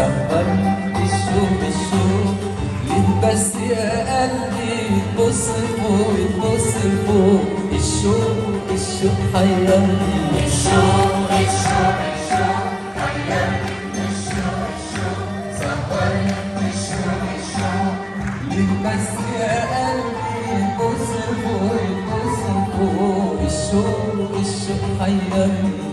سهرني الشوق الشوق ليه بس يا قلبي تبص لفوق تبص لفوق الشوق الشوق حيرني الشوق الشوق الشوق حيرني الشوق الشوق سهرني الشوق الشوق ليه بس يا قلبي تبص لفوق تبص لفوق الشوق الشوق حيرني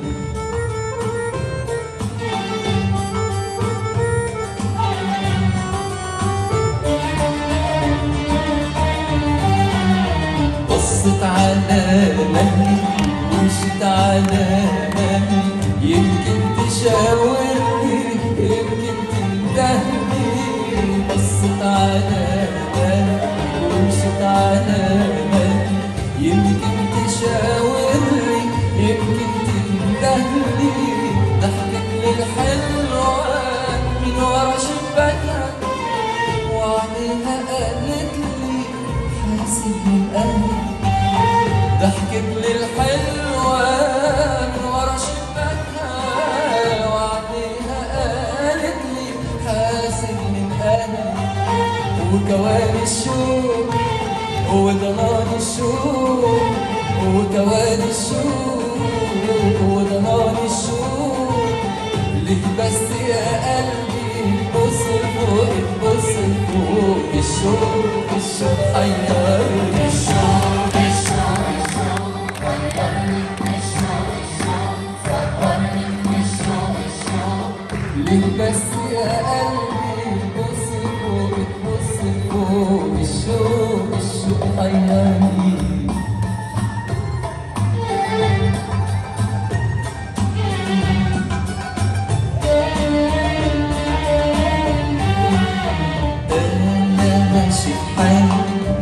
بصت على مهلي ومشيت على مهلي يمكن تشاورني يمكن تندهني بصت على مهلي ومشيت على مهلي يمكن تشاورني يمكن تندهني ضحكت للحلوة من ورا شباكها وعليها قالت لي حاسب من قلبي ضحكت للحلوة من ورا شباكها وعليها قالت لي حاسب من قلبي وكواني الشوق وضنان الشوق وكواني الشوق وضنان الشوق ليه بس يا قلبي تبص لفوق تبص لفوق الشوق الشوق حيرني الشوق الشوق الشوق حيرني الشوق الشوق سهرني الشوق الشوق ليه بس يا قلبي تبص لفوق تبص لفوق الشوق الشوق حيرني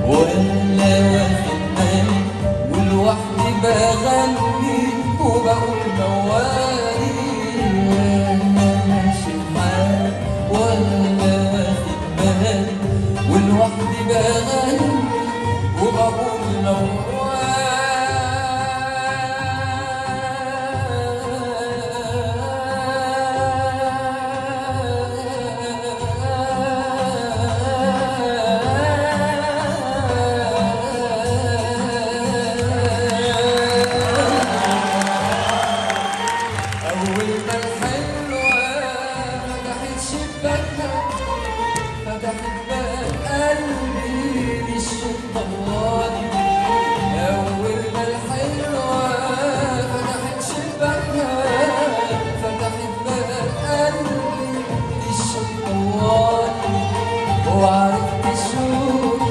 ولا واخد بالي ولوحدي بغني وبقول موالي وانا ماشي بحالي ولا واخد بالي ولوحدي بغني وبقول أول ما الحلوة فتحت شباكها فتحت باب قلبي للشوق طوالي أول ما الحلوة فتحت شباكها فتحت باب قلبي للشوق طوالي وعرفت الشوق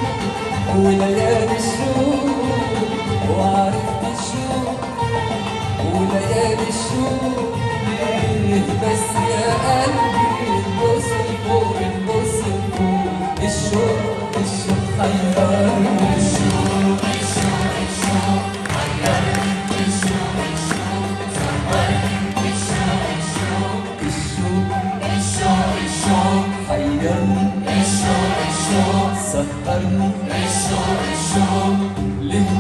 وليالي الشوق وعرفت الشوق وليالي الشوق ليه بس يا قلبي تبص لفوق تبص لفوق الشوق الشوق حيرني الشوق الشوق الشوق حيرني الشوق الشوق سهرني الشوق الشوق الشوق الشوق الشوق حيرني الشوق الشوق سهرني الشوق الشوق ليه